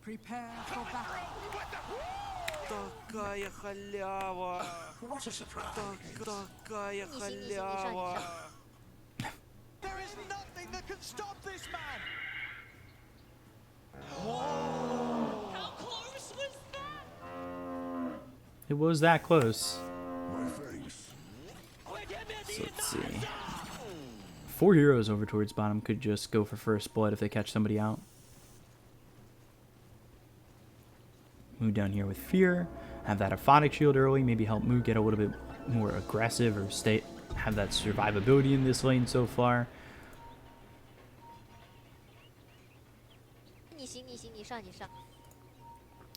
Prepare for battle. Такая халява. Такая халява. There is nothing that can stop this man. How close was that? It was that close. My thanks. So let's see. 4 heroes over towards bottom could just go for first blood if they catch somebody out. Move down here with fear. Have that aphotic shield early. Maybe help Moo get a little bit more aggressive or have that survivability in this lane so far.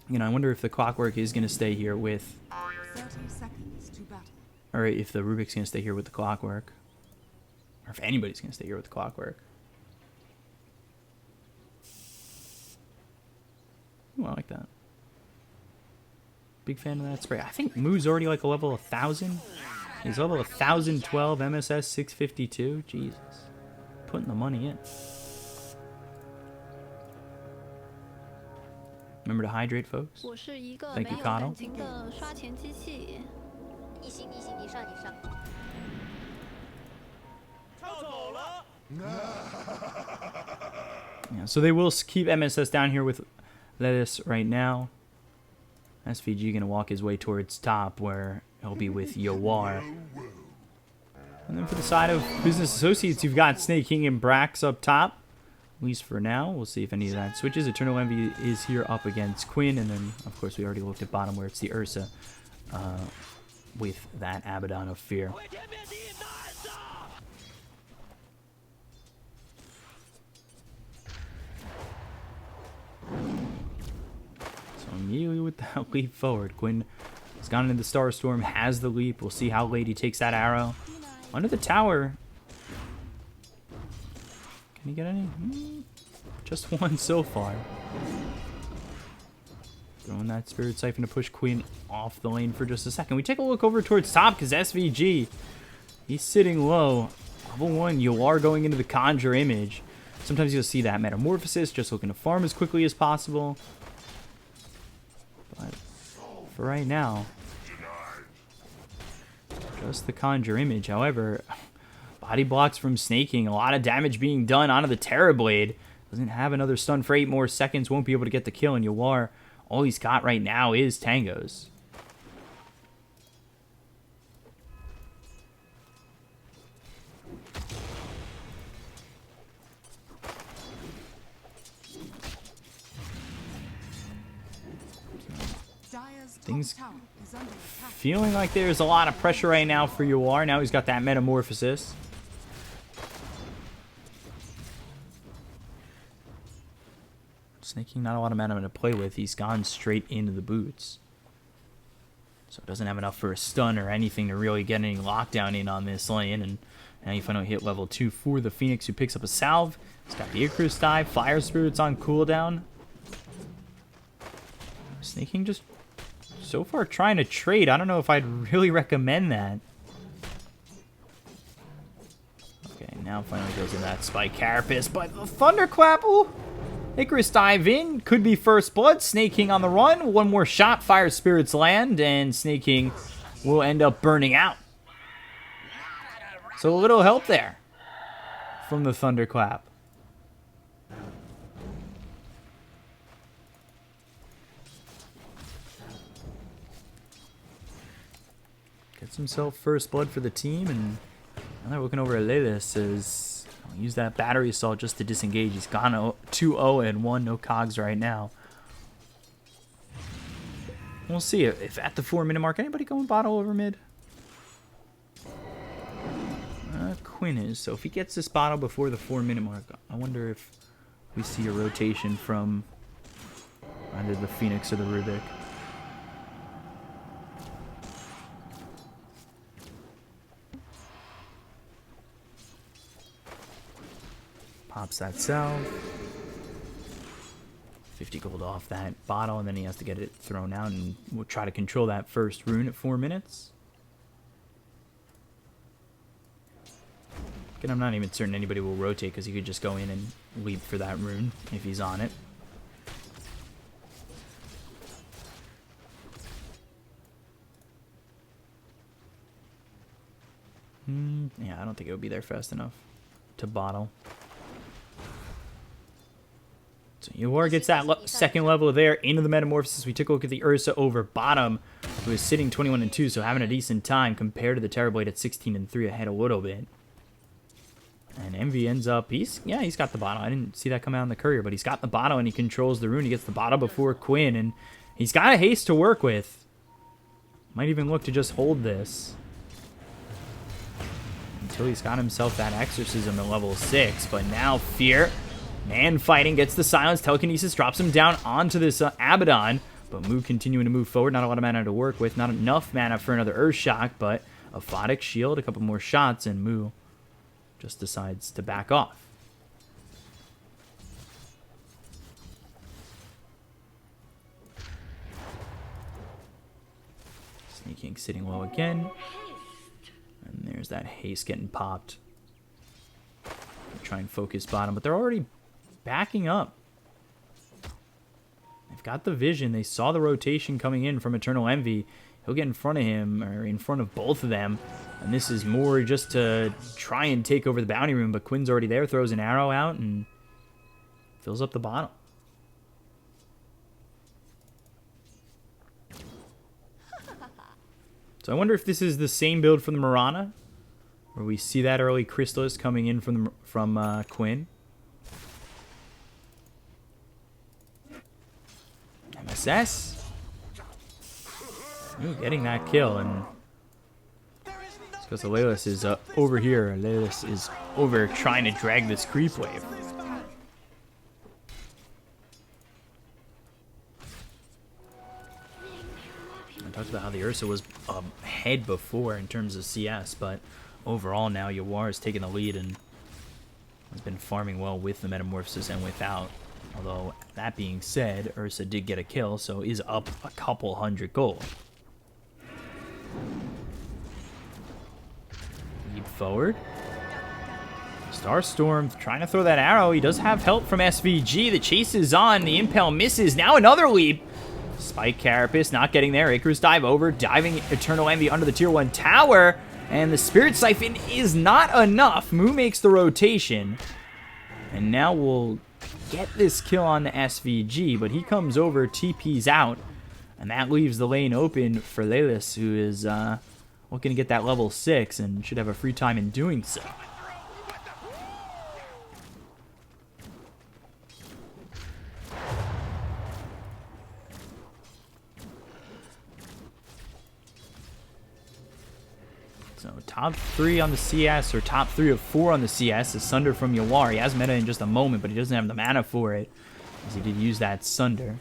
You know, I wonder if the Clockwork is going to stay here with... 30 seconds to battle. Or if the Rubik's going to stay here with the Clockwork. Or if anybody's going to stay here with the Clockwork. Ooh, I like that. Big fan of that spray. I think Moo's already like a level 1,000. He's level 1,012, MSS 652. Jesus. Putting the money in. Remember to hydrate, folks. Thank you, Connell. Yeah, so they will keep MSS down here with Lettuce right now. SVG gonna walk his way towards top where he'll be with Yowar. And then for the side of Business Associates, you've got Snake King and Brax up top. At least for now. We'll see if any of that switches. Eternal Envy is here up against Quinn. And then, of course, we already looked at bottom where it's the Ursa with that Abaddon of Fear. So immediately with that leap forward, Quinn has gone into the Star Storm, has the leap. We'll see how late he takes that arrow. Under the tower. Can he get any? Just one so far. Throwing that Spirit Siphon to push Quinn off the lane for just a second. We take a look over towards top because SVG, he's sitting low. Level 1, you are going into the Conjure Image. Sometimes you'll see that Metamorphosis, just looking to farm as quickly as possible. But for right now, just the Conjure Image. However, body blocks from Snaking. A lot of damage being done onto the Terrorblade. Doesn't have another stun for 8 more seconds. Won't be able to get the kill. And Yawar, all he's got right now is Tangos. Things feeling like there's a lot of pressure right now for Yawar. Now he's got that Metamorphosis. Snaking not a lot of mana to play with. He's gone straight into the boots. So doesn't have enough for a stun or anything to really get any lockdown in on this lane. And now you finally hit level 2 for the Phoenix, who picks up a salve. He's got the Icarus dive. Fire Spirit's on cooldown. Snaking just so far trying to trade. I don't know if I'd really recommend that. Okay, now finally goes in that Spike Carapace, but the Thunderclap, ooh. Icarus dive in, could be first blood. Snake King on the run. One more shot, Fire Spirits land, and Snake King will end up burning out. So a little help there from the Thunderclap. Gets himself first blood for the team, and now they're looking over at Lelis as I'll use that battery assault just to disengage. He's gone 2-0 and 1, no cogs right now. We'll see if at the 4-minute mark, anybody going bottle over mid? Quinn is. So if he gets this bottle before the 4-minute mark, I wonder if we see a rotation from either the Phoenix or the Rubik. Pops that salve. 50 gold off that bottle, and then he has to get it thrown out, and we'll try to control that first rune at 4 minutes. Again, I'm not even certain anybody will rotate because he could just go in and leap for that rune if he's on it. Yeah, I don't think it would be there fast enough to bottle. So Yor gets that second level there into the Metamorphosis. We took a look at the Ursa over bottom, who is sitting 21-2, so having a decent time compared to the Terrorblade at 16-3 ahead a little bit. And Envy ends up, he's got the bottle. I didn't see that come out in the courier, but he's got the bottle and he controls the rune. He gets the bottle before Quinn, and he's got a haste to work with. Might even look to just hold this until he's got himself that Exorcism at level 6. But now Fear, man fighting, gets the silence. Telekinesis drops him down onto this Abaddon. But Mu continuing to move forward. Not a lot of mana to work with. Not enough mana for another Earthshock, but a Photic Shield, a couple more shots, and Mu just decides to back off. Sneaking, sitting low again. And there's that haste getting popped. Try and focus bottom, but they're already backing up. They've got the vision. They saw the rotation coming in from Eternal Envy. He'll get in front of him, or in front of both of them. And this is more just to try and take over the bounty room, but Quinn's already there, throws an arrow out, and fills up the bottom. So I wonder if this is the same build from the Mirana, where we see that early Chrysalis coming in from Quinn. MSS. Ooh, getting that kill, and it's because Lelis is over here. Lelis is over trying to drag this creep wave. I talked about how the Ursa was ahead before in terms of CS, but overall now Yor has taken the lead and has been farming well with the Metamorphosis and without. Although, that being said, Ursa did get a kill, so is up a couple hundred gold. Leap forward. Starstorm trying to throw that arrow. He does have help from SVG. The chase is on. The Impel misses. Now another leap. Spike Carapace not getting there. Icarus dive over. Diving Eternal Envy under the tier 1 tower. And the Spirit Siphon is not enough. Mu makes the rotation. And now we'll get this kill on the SVG. But he comes over, TP's out. And that leaves the lane open for Lelis, who is looking to get that level 6 and should have a free time in doing so. So top 3 on the CS, or top 3 of 4 on the CS, is Sunder from Yor. He has meta in just a moment, but he doesn't have the mana for it, as he did use that Sunder.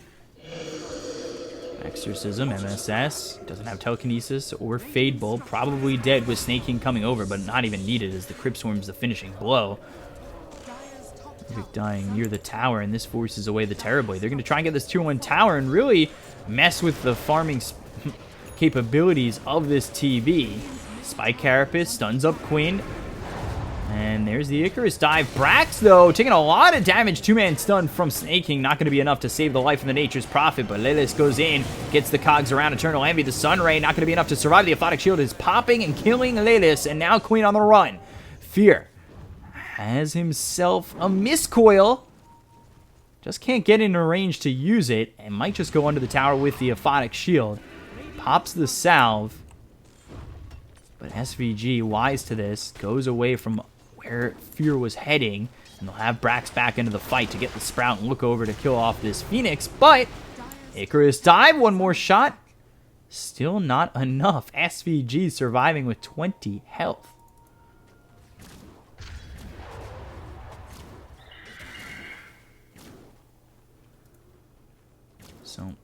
Exorcism, MSS, doesn't have Telekinesis or Fade Bolt, probably dead with Snake King coming over, but not even needed as the Crypt Swarm's the finishing blow. Vic dying near the tower, and this forces away the Terrorblade. They're going to try and get this tier 1 tower and really mess with the farming capabilities of this TB. Spike Carapace stuns up Quinn. And there's the Icarus dive. Brax, though, taking a lot of damage. 2-man stun from Snake King. Not going to be enough to save the life of the Nature's Prophet, but Lelis goes in, gets the cogs around Eternal Envy. The Sunray not going to be enough to survive. The Aphotic Shield is popping and killing Lelis, and now Queen on the run. Fear has himself a Miscoil. Just can't get into range to use it, and might just go under the tower with the Aphotic Shield. Pops the salve. But SVG, wise to this, goes away from where Fear was heading, and they'll have Brax back into the fight to get the Sprout and look over to kill off this Phoenix, but Icarus dive, one more shot. Still not enough. SVG surviving with 20 health. So,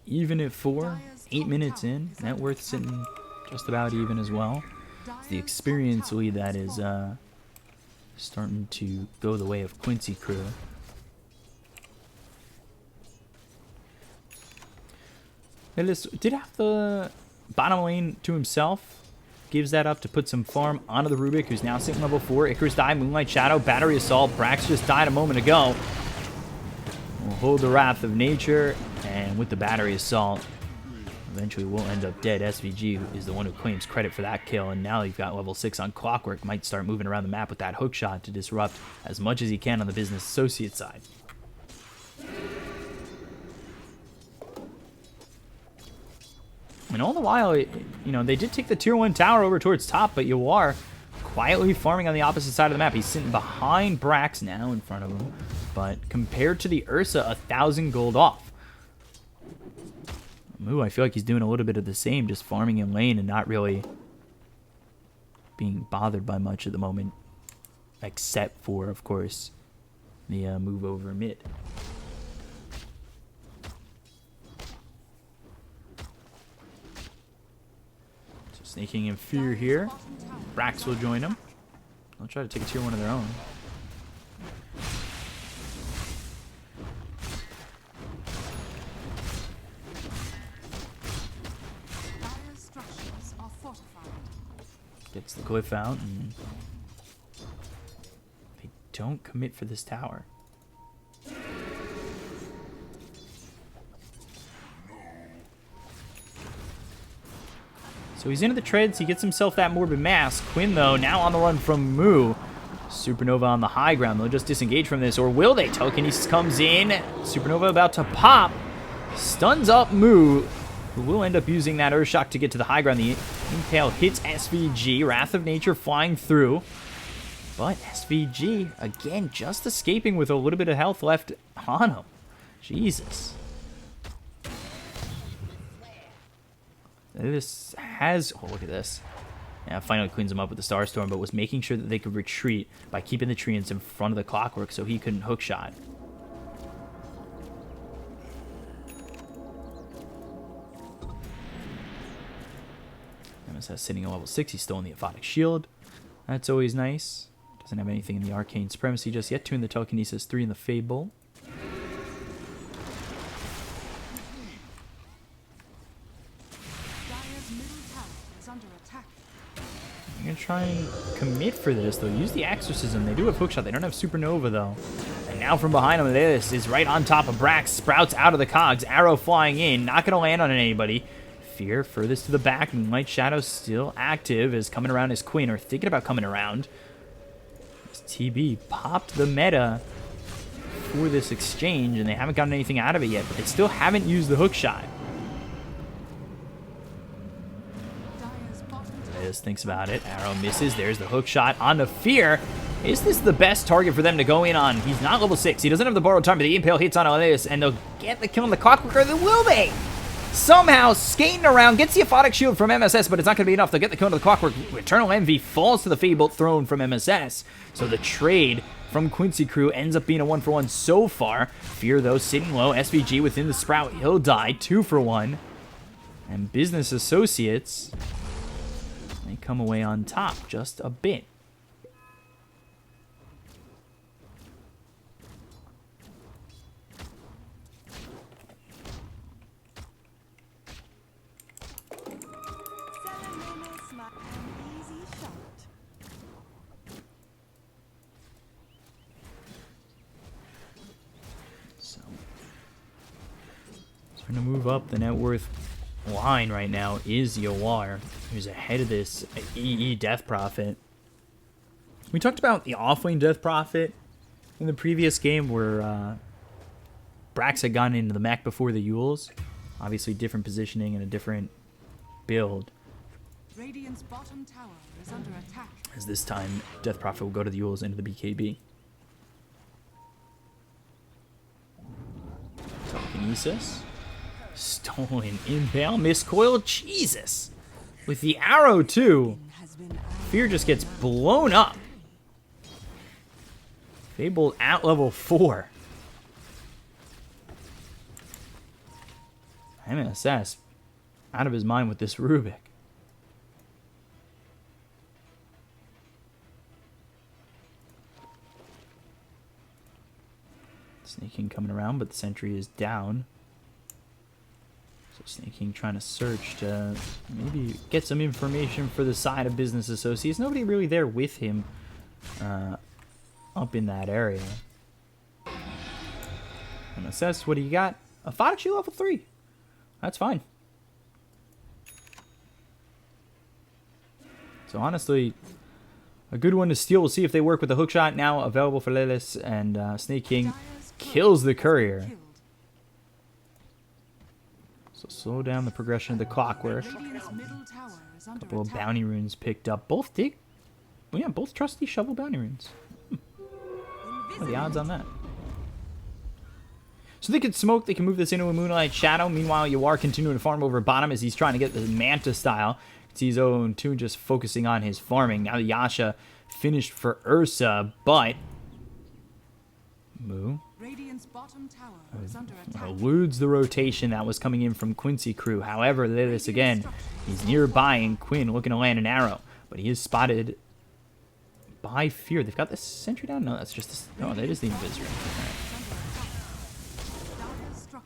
even at 4, 8 minutes in, net worth sitting just about even as well. It's the experience lead that is starting to go the way of Quincy crew. Lelis did have the bottom lane to himself. gives that up to put some farm onto the Rubik, who's now sitting level 4. Icarus died, Moonlight Shadow, Battery Assault. Brax just died a moment ago. We'll hold the Wrath of Nature, and with the Battery Assault, eventually we'll end up dead. SVG is the one who claims credit for that kill, and now you've got level 6 on Clockwork. Might start moving around the map with that hook shot to disrupt as much as he can on the business associate side. And all the while, you know, they did take the tier 1 tower over towards top, but Yawar quietly farming on the opposite side of the map. He's sitting behind Brax now in front of him, but compared to the Ursa, 1,000 gold off. Moo, I feel like he's doing a little bit of the same, just farming in lane and not really being bothered by much at the moment, except for, of course, the move over mid. Sneaking in Fear here. Brax will join him. They'll try to take a tier 1 of their own. Gets the glyph out, and they don't commit for this tower. So he's into the treads. He gets himself that Morbid Mask. Quinn, though, now on the run from Moo. Supernova on the high ground. They'll just disengage from this, or will they? Telekinesis comes in. Supernova about to pop. Stuns up Moo, who will end up using that Earth Shock to get to the high ground. The Impale hits SVG. Wrath of Nature flying through. But SVG, again, just escaping with a little bit of health left on him. Jesus. This has... Oh, look at this. Yeah, finally cleans him up with the Starstorm, but was making sure that they could retreat by keeping the treants in front of the Clockwork so he couldn't hookshot. MSS sitting at level 6. He's still in the Aphotic Shield. That's always nice. Doesn't have anything in the Arcane Supremacy just yet. 2 in the Telekinesis, 3 in the Fable. I'm going to try and commit for this, though. Use the Exorcism. They do have Hookshot. They don't have Supernova, though. And now from behind him, this is right on top of Brax. Sprouts out of the cogs. Arrow flying in. Not going to land on anybody. Fear furthest to the back. Moonlight Shadow still active. Is coming around as Queen, or thinking about coming around. As TB popped the meta for this exchange, and they haven't gotten anything out of it yet. But they still haven't used the Hookshot. Thinks about it. Arrow misses. There's the hook shot on the Fear. Is this the best target for them to go in on? He's not level 6. He doesn't have the borrowed time, but the Impale hits on Elias, and they'll get the kill on the Clockwork, or will they? Somehow, skating around, gets the Aphotic Shield from MSS, but it's not going to be enough. They'll get the kill on the Clockwork. Eternal Envy falls to the Fable Throne from MSS. So the trade from Quincy Crew ends up being a 1-for-1 so far. Fear, though, sitting low. SVG within the Sprout. He'll die. 2-for-1. And Business Associates... they come away on top just a bit. So, trying to move up the net worth line right now is Yawar, who's ahead of this EE Death Prophet. We talked about the offlane Death Prophet in the previous game where Brax had gone into the mech before the Yules. Obviously different positioning and a different build. Radiant's bottom tower is under attack. As this time, Death Prophet will go to the Yules into the BKB. Telekinesis. Stolen Impale, Miscoil, Jesus! With the arrow, too. Fear just gets blown up. Fable at level 4. MSS out of his mind with this Rubik. Sneaking coming around, but the sentry is down. So Snake King trying to search to maybe get some information for the side of Business Associates. Nobody really there with him up in that area. And assess, what do you got? A Fadachi level 3. That's fine. So honestly, a good one to steal. We'll see if they work with the hookshot now available for Lelis, and Snake King kills the courier. So slow down the progression of the clockwork. A couple of bounty runes picked up. Both dig. Well, yeah, both trusty shovel bounty runes. What are the odds on that? So they can smoke, they can move this into a Moonlight Shadow. Meanwhile, Yawar continuing to farm over bottom as he's trying to get the Manta style. See Zone2 just focusing on his farming. Now the Yasha finished for Ursa, but Moo eludes the rotation that was coming in from Quincy crew. However, Lilith again, he's nearby, and Quinn looking to land an arrow, but he is spotted by Fear. They've got the sentry down? No, that's just the, no, that is the Invis ring.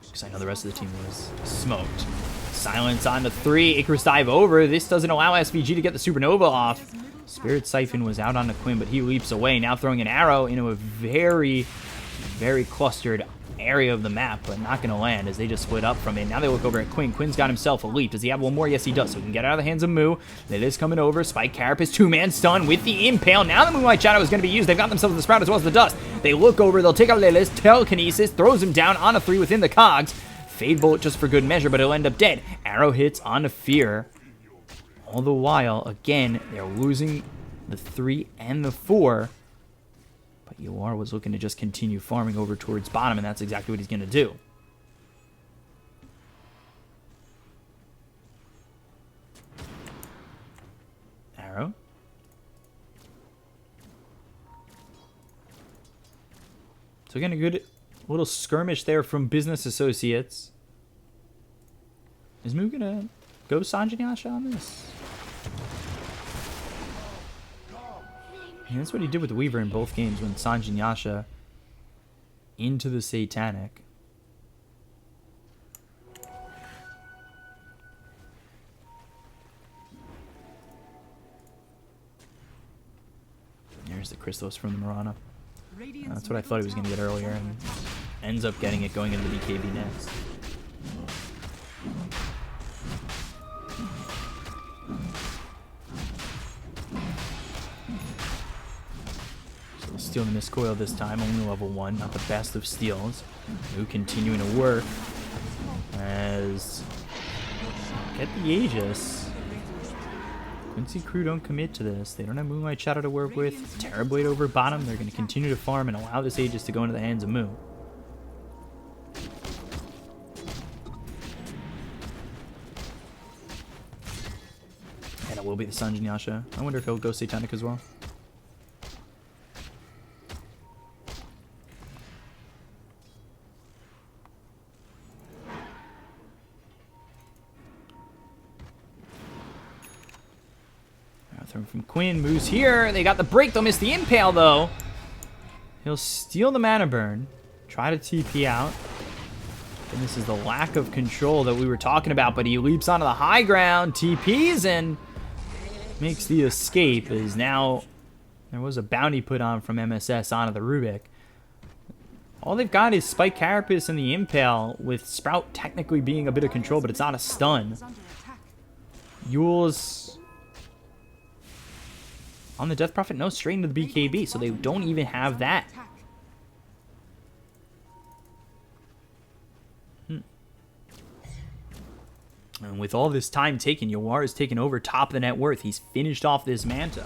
Because I know the rest of the team was smoked. Silence on the 3. Icarus dive over. This doesn't allow SVG to get the Supernova off. Spirit Siphon was out on the Quinn, but he leaps away. Now throwing an arrow into a very, very clustered area of the map, but not going to land as they just split up from it. Now they look over at Quinn. Quinn's got himself a leap. Does he have one more? Yes, he does. So he can get out of the hands of Moo. It is coming over. Spike Carapace, 2-man stun with the Impale. Now the Moonlight Shadow is going to be used. They've got themselves the Sprout as well as the Dust. They look over. They'll take out Lelis. Telekinesis throws him down on a 3 within the cogs. Fade Bolt just for good measure, but he'll end up dead. Arrow hits on a Fear. All the while, again, they're losing the 3 and the 4. But Yawar was looking to just continue farming over towards bottom, and that's exactly what he's going to do. Arrow. So again, a good little skirmish there from Business Associates. Is Moo going to go Sanjin Yasha on this? And that's what he did with the Weaver in both games when Sanjin Yasha into the Satanic. There's the Crystallis from the Mirana. That's what I thought he was going to get earlier, and ends up getting it going into the BKB next. Stealing the Miscoil this time, only level 1, not the best of steals. Moo continuing to work as get the Aegis. Quincy crew don't commit to this. They don't have Moonlight Shadow to work with. Terrorblade over bottom. They're going to continue to farm and allow this Aegis to go into the hands of Moo. And it will be the Sanjin Yasha. I wonder if he'll go Satanic as well. From Quinn, moves here. They got the break. They'll miss the Impale, though. He'll steal the Mana Burn. Try to TP out. And this is the lack of control that we were talking about, but he leaps onto the high ground, TPs, and makes the escape. As now there was a bounty put on from MSS onto the Rubik. All they've got is Spike Carapace and the Impale, with Sprout technically being a bit of control, but it's not a stun. Yule's on the Death Prophet, no, straight into the BKB, so they don't even have that. And with all this time taken, Yawar has taken over top of the net worth. He's finished off this Manta.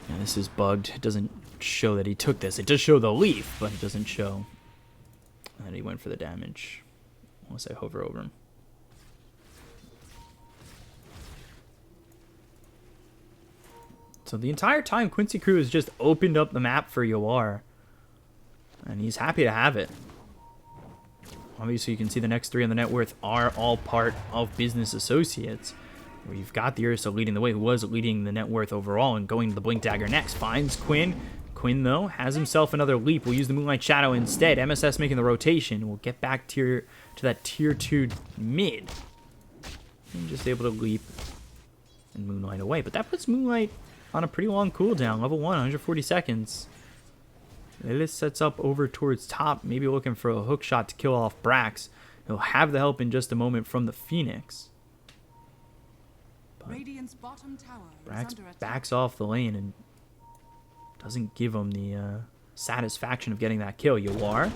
Now this is bugged. It doesn't show that he took this. It does show the leaf, but it doesn't show that he went for the damage unless I hover over him. So the entire time, Quincy crew has just opened up the map for Yawar, and he's happy to have it. Obviously, you can see the next 3 on the net worth are all part of Business Associates. We've got the Ursa leading the way, who was leading the net worth overall and going to the Blink Dagger next. Finds Quinn. Quinn, though, has himself another leap. We'll use the Moonlight Shadow instead. MSS making the rotation. We'll get back to that tier 2 mid. And just able to leap and Moonlight away. But that puts Moonlight on a pretty long cooldown. Level 1, 140 seconds. Lilith sets up over towards top, maybe looking for a hook shot to kill off Brax. He'll have the help in just a moment from the Phoenix. Radiant's bottom tower is Brax under attack. backs off the lane and doesn't give him the satisfaction of getting that kill. Yawar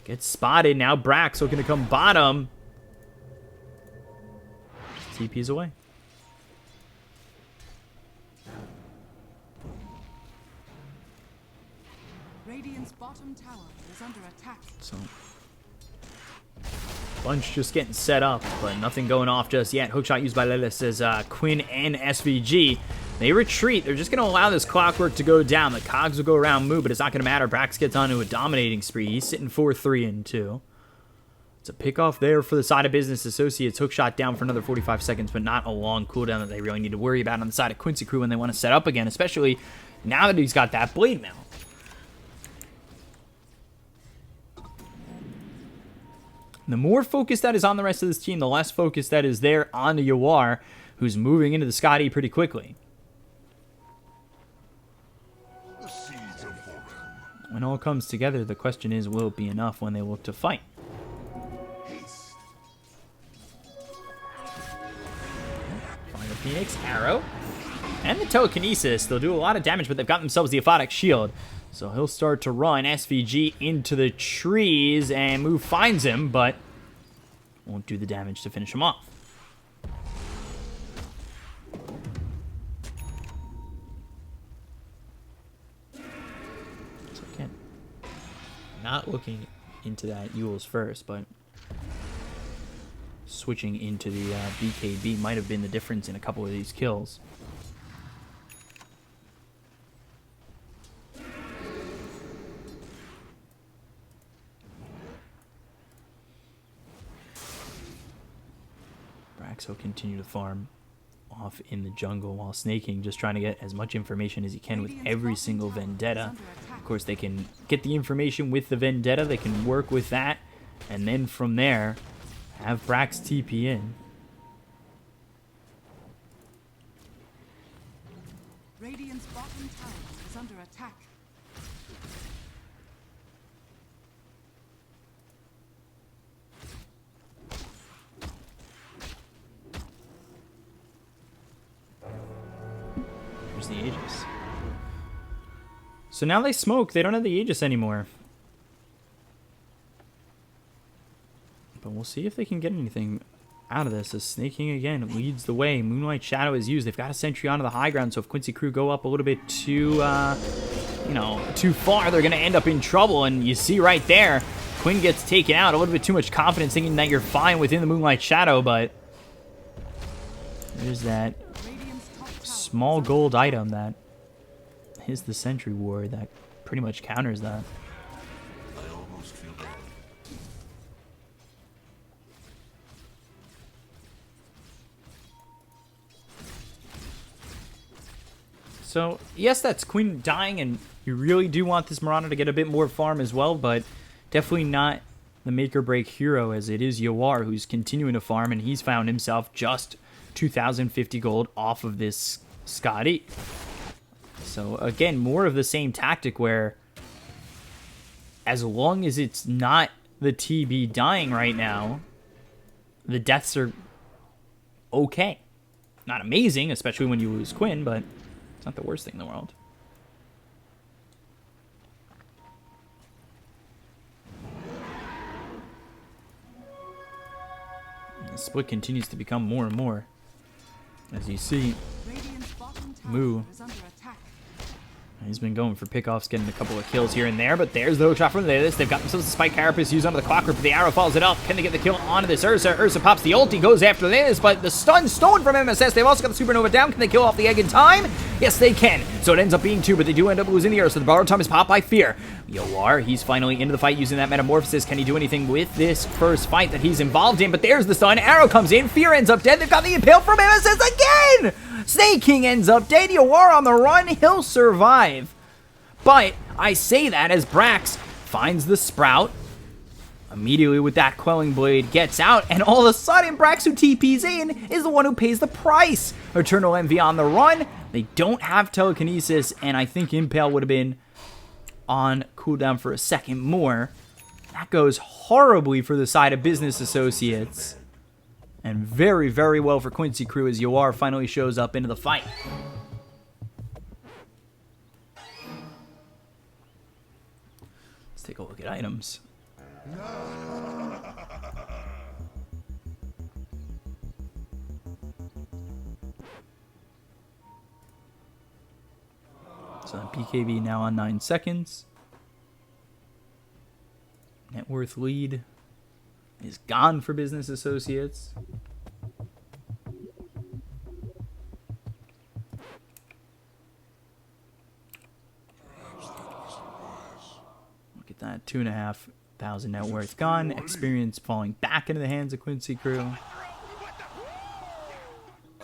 gets spotted. Now Brax looking to come bottom. TP's away. Radiant's bottom tower is under attack. So Bunch just getting set up, but nothing going off just yet. Hookshot used by Lilith as Quinn and SVG. They retreat. They're just going to allow this clockwork to go down. The cogs will go around move, but it's not going to matter. Brax gets onto a dominating spree. He's sitting 4-3-2. It's a pickoff there for the side of Business Associates. Hookshot down for another 45 seconds, but not a long cooldown that they really need to worry about on the side of Quincy Crew when they want to set up again, especially now that he's got that blade mail. The more focus that is on the rest of this team, the less focus that is there on the Yawar, who's moving into the Scotty pretty quickly. When all comes together, the question is, will it be enough when they look to fight? Find the Phoenix, Arrow, and the Telekinesis. They'll do a lot of damage, but they've got themselves the Aphotic Shield. So he'll start to run SVG into the trees, and Move finds him, but won't do the damage to finish him off. So again, not looking into that Yule's first, but switching into the BKB might have been the difference in a couple of these kills. He'll continue to farm off in the jungle while snaking, just trying to get as much information as he can with every single Vendetta. Of course, they can get the information with the Vendetta, they can work with that, and then from there, have Brax TP in. Radiant's bottom tower is under attack. The Aegis. So now they smoke. They don't have the Aegis anymore. But we'll see if they can get anything out of this. As snaking again leads the way. Moonlight Shadow is used. They've got a sentry onto the high ground. So if Quincy Crew go up a little bit too, too far, they're going to end up in trouble. And you see right there, Quinn gets taken out. A little bit too much confidence, thinking that you're fine within the Moonlight Shadow. But there's that small gold item that is the Sentry Ward that pretty much counters that. I almost feel bad. So, yes, that's Quinn dying, and you really do want this Marauder to get a bit more farm as well, but definitely not the make-or-break hero, as it is Yawar who's continuing to farm, and he's found himself just 2,050 gold off of this Scotty. So again, more of the same tactic where as long as it's not the TB dying right now, the deaths are okay. Not amazing, especially when you lose Quinn, but it's not the worst thing in the world. And the split continues to become more and more. As you see, Moo, he's been going for pickoffs, getting a couple of kills here and there, but there's the hook shot from Lilith. They've got themselves a Spike Carapace used onto the Clockwork, but the arrow follows it up. Can they get the kill onto this Ursa? Ursa pops the ulti, goes after Lilith, but the stun stolen from MSS. They've also got the Supernova down. Can they kill off the egg in time? Yes, they can. So it ends up being 2, but they do end up losing the Earth, so the borrowed time is popped by Fear. Yoar, he's finally into the fight using that Metamorphosis. Can he do anything with this first fight that he's involved in? But there's the stun. Arrow comes in. Fear ends up dead. They've got the Impale from MSS again! Snake King ends up dead. Yoar on the run. He'll survive. But I say that as Brax finds the Sprout. Immediately with that Quelling Blade gets out, and all of a sudden Brax, who TP's in, is the one who pays the price. Eternal Envy on the run. They don't have Telekinesis, and I think Impale would have been on cooldown for a second more. That goes horribly for the side of Business Associates. And very, very well for Quincy Crew as Yoar finally shows up into the fight. Let's take a look at items. So BKB now on 9 seconds. Net worth lead is gone for Business Associates. Look at that, 2,500 net worth gone. Experience falling back into the hands of Quincy Crew.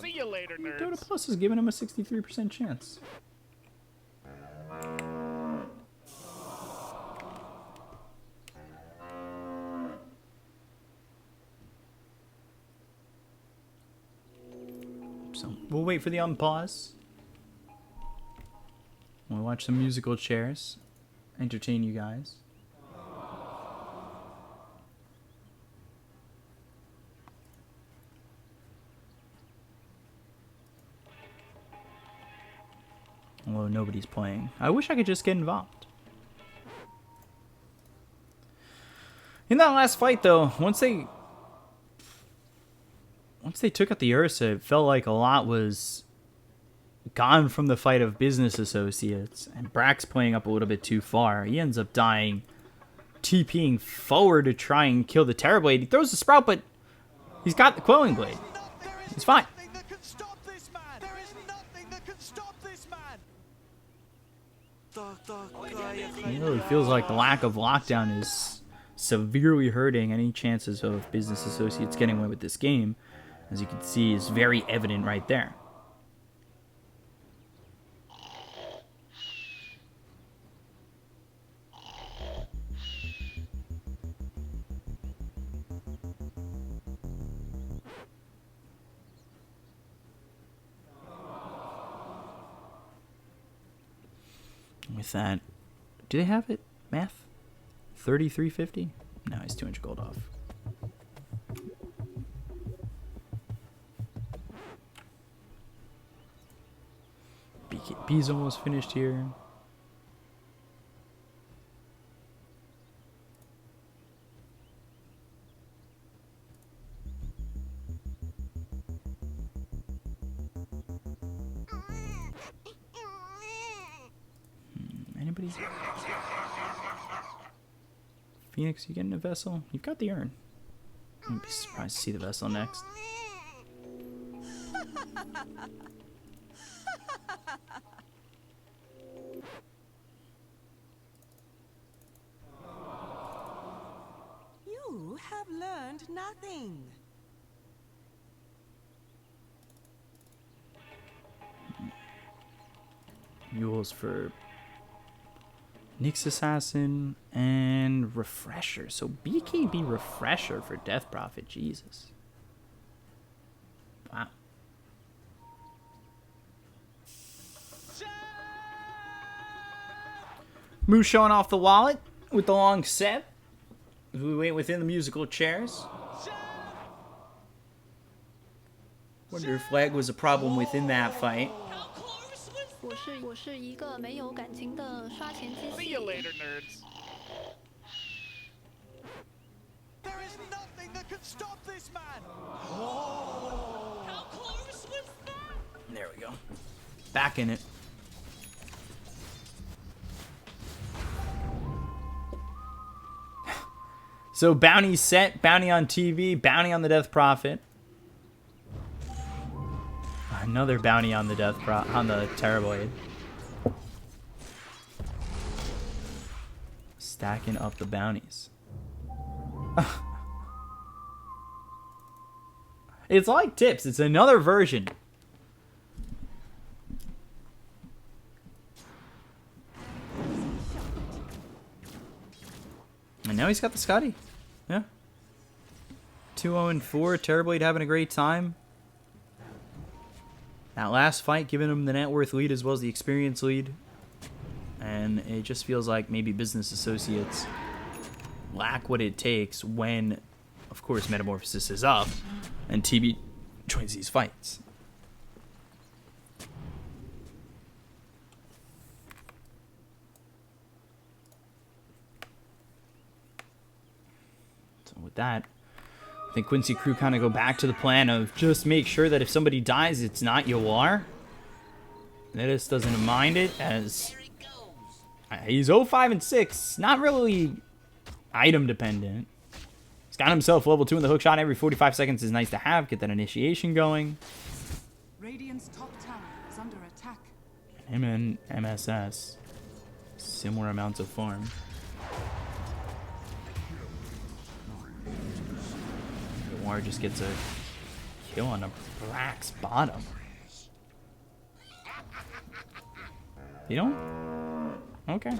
See you later, nerds. Dota Plus is giving him a 63% chance. So we'll wait for the unpause. We'll watch some musical chairs. Entertain you guys. Although nobody's playing. I wish I could just get involved. In that last fight though, once they took out the Ursa, it felt like a lot was gone from the fight of Business Associates. And Brax playing up a little bit too far. He ends up dying, TPing forward to try and kill the Terrorblade. He throws the Sprout, but he's got the Quelling Blade. He's fine. It really feels like the lack of lockdown is severely hurting any chances of Business Associates getting away with this game. As you can see, is very evident right there. With that, do they have it? Math? 3350? No, he's 200 gold off. BKB's almost finished here. Anybody? Phoenix, you getting a vessel? You've got the urn. I'd be surprised to see the vessel next. You have learned nothing. Mules for Nyx Assassin and Refresher. So BKB Refresher for Death Prophet. Jesus. Wow. Moose showing off the wallet with the long set. We wait within the musical chairs. Wonder if flag was a problem within that fight. See you later, nerds. There is nothing that can stop this man. How close was that? There we go. Back in it. So bounty set, bounty on TV, bounty on the Death Prophet. Another bounty on the on the Terrorblade. Stacking up the bounties. It's like Tips. It's another version. And now he's got the Scotty. Yeah. 2-0-4. Terrorblade having a great time. That last fight giving him the net worth lead as well as the experience lead. And it just feels like maybe business associates lack what it takes when, of course, Metamorphosis is up and TB joins these fights. So with that, I think Quincy crew kind of go back to the plan of just make sure that if somebody dies, it's not Yoar. Nettis doesn't mind it as he's 0-5-6. Not really item dependent. He's got himself level 2 in the hook shot every 45 seconds is nice to have. Get that initiation going. Radiant's top tower is under attack. Him and MSS. Similar amounts of farm. War just gets a kill on a Brax bottom. You don't? Okay.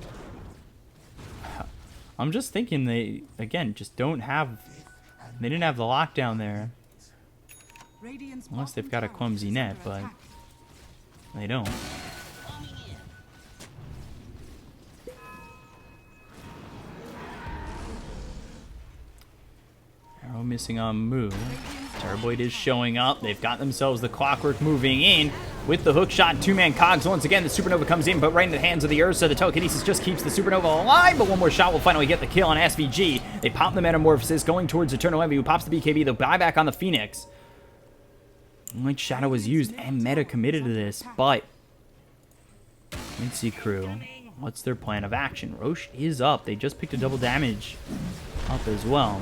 I'm just thinking they, again, just don't have... They didn't have the lockdown there. Unless they've got a clumsy net, but... They don't. Arrow missing on Moo. Terrorblade is showing up. They've got themselves the Clockwork moving in with the hook shot. Two-man cogs once again. The Supernova comes in, but right in the hands of the Ursa. The Telekinesis just keeps the Supernova alive, but one more shot will finally get the kill on SVG. They pop the Metamorphosis going towards Eternal Envy, who pops the BKB. They'll buy back on the Phoenix. Light Shadow was used and meta committed to this, but Quincy crew, what's their plan of action? Roche is up. They just picked a double damage up as well.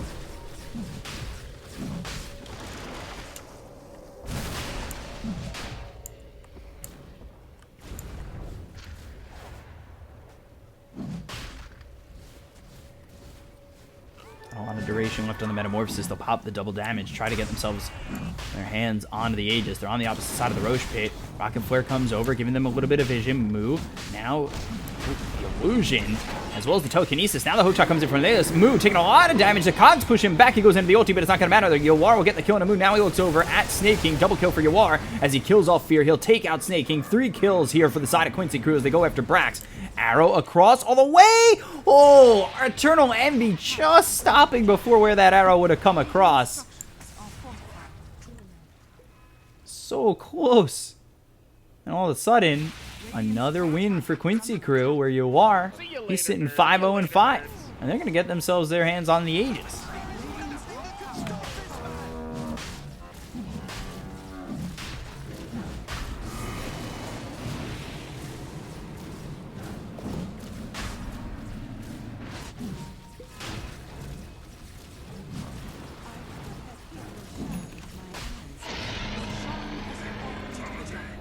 A lot of duration left on the Metamorphosis. They'll pop the double damage, try to get themselves their hands onto the Aegis. They're on the opposite side of the Roche pit. Rocket Flare comes over, giving them a little bit of vision. Move. Now, the Illusion, as well as the Telekinesis. Now the hook shot comes in from this. Moo taking a lot of damage. The Cogs push him back. He goes into the ulti, but it's not going to matter. The Yawar will get the kill on a Moo. Now he looks over at Snake King. Double kill for Yawar as he kills off Fear. He'll take out Snake King. 3 kills here for the side of Quincy crew as they go after Brax. Arrow across all the way. Oh, Eternal Envy just stopping before where that arrow would have come across. So close. And all of a sudden, another win for Quincy crew where you are. He's sitting 5-0-5. And they're going to get themselves their hands on the Aegis.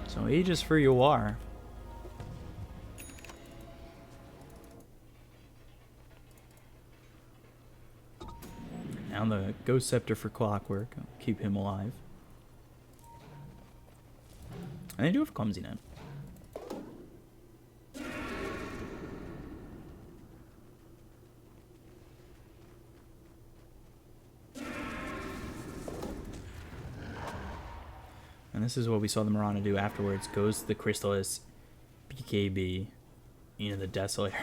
So Aegis for Yawar. Now the Ghost Scepter for Clockwork. I'll keep him alive. And they do have Clumsy Net. And this is what we saw the Mirana do afterwards. Goes to the Crystallis, BKB, the Desolator.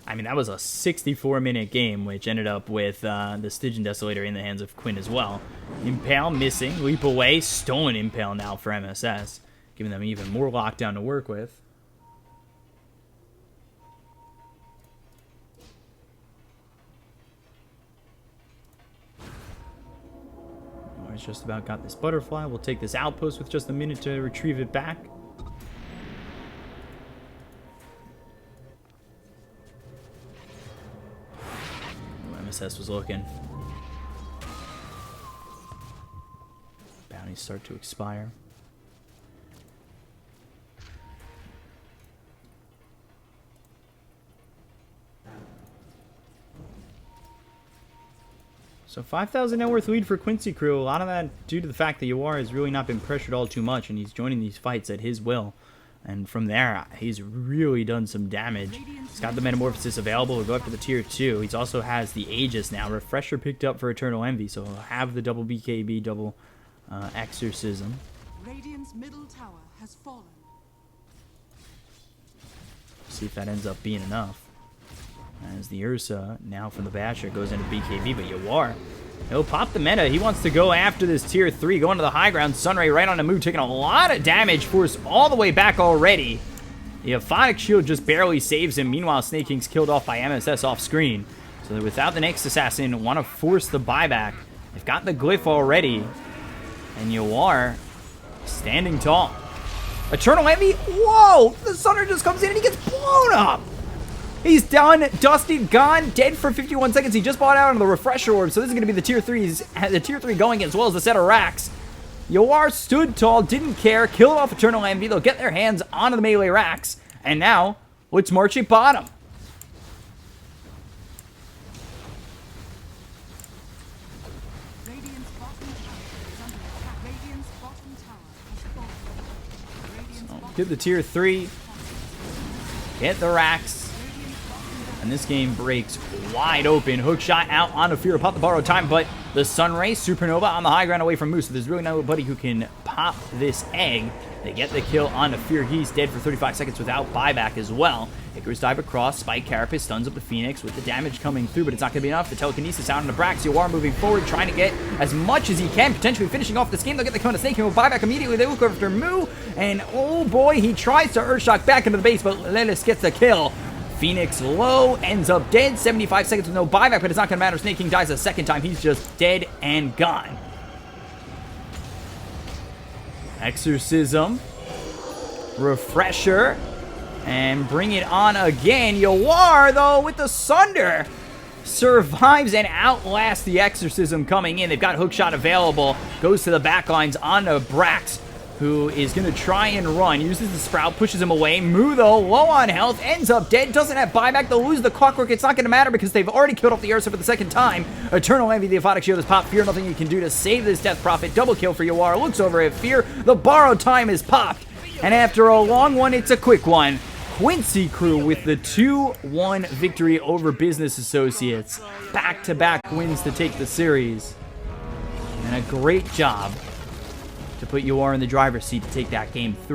I mean, that was a 64-minute game, which ended up with the Stygian Desolator in the hands of Quinn as well. Impale missing. Leap away. Stolen Impale now for MSS. Giving them even more lockdown to work with. It's just about got this butterfly. We'll take this outpost with just a minute to retrieve it back. MSS was looking. Bounties start to expire. So 5,000 net worth lead for Quincy crew. A lot of that due to the fact that Yawar has really not been pressured all too much, and he's joining these fights at his will. And from there, he's really done some damage. He's got the Metamorphosis available. We'll go up to the tier 2. He also has the Aegis now. Refresher picked up for Eternal Envy, so he'll have the double BKB, double Exorcism. Radiant's middle tower has fallen. See if that ends up being enough. As the Ursa, now from the Basher, goes into BKB, but Yawar, he'll pop the meta. He wants to go after this tier 3, going to the high ground. Sunray right on the move, taking a lot of damage, forced all the way back already. The Aphotic Shield just barely saves him. Meanwhile, Snake King's killed off by MSS off screen. So that without the next assassin, want to force the buyback. They've got the glyph already. And Yawar standing tall. Eternal Envy, whoa! The Sunner just comes in and he gets blown up! He's done, dusted, gone, dead for 51 seconds. He just bought out on the Refresher Orb, so this is going to be the tier 3s, the tier 3 going as well as the set of racks. Yawar stood tall, didn't care, killed off Eternal Envy. They'll get their hands onto the melee racks. And now, let's march at bottom. Radiant's bottom tower is under attack. Radiant's bottom tower has fallen. Radiant's bottom Get the tier 3. Get the racks. And this game breaks wide open. Hook shot out on the Fear, pop the borrowed time, but the Sunray Supernova on the high ground away from Moose. So there's really nobody who can pop this egg. They get the kill on the Fear. He's dead for 35 seconds without buyback as well. Icarus dive across, Spike Carapace stuns up the Phoenix with the damage coming through, but it's not going to be enough. The telekinesis out on the Brax. Yawar moving forward, trying to get as much as he can, potentially finishing off this game. They'll get the kill on the Snake King with buyback immediately. They look after Moo, and oh boy, he tries to Earthshock back into the base, but Lelis gets the kill. Phoenix low, ends up dead, 75 seconds with no buyback, but it's not going to matter. Snake King dies a second time. He's just dead and gone. Exorcism. Refresher. And bring it on again. Yawar, though, with the Sunder, survives and outlasts the Exorcism coming in. They've got Hookshot available. Goes to the backlines on the Brax, who is going to try and run. Uses the Sprout, pushes him away. Moo, though, low on health, ends up dead. Doesn't have buyback. They'll lose the Clockwork. It's not going to matter because they've already killed off the Ursa for the second time. Eternal Envy, the Aphotic Shield is popped. Fear, nothing you can do to save this Death Prophet. Double kill for Yawar. Looks over at Fear. The borrowed time is popped. And after a long one, it's a quick one. Quincy crew with the 2-1 victory over Business Associates. Back-to-back wins to take the series. And a great job to put Yawar in the driver's seat to take that game through.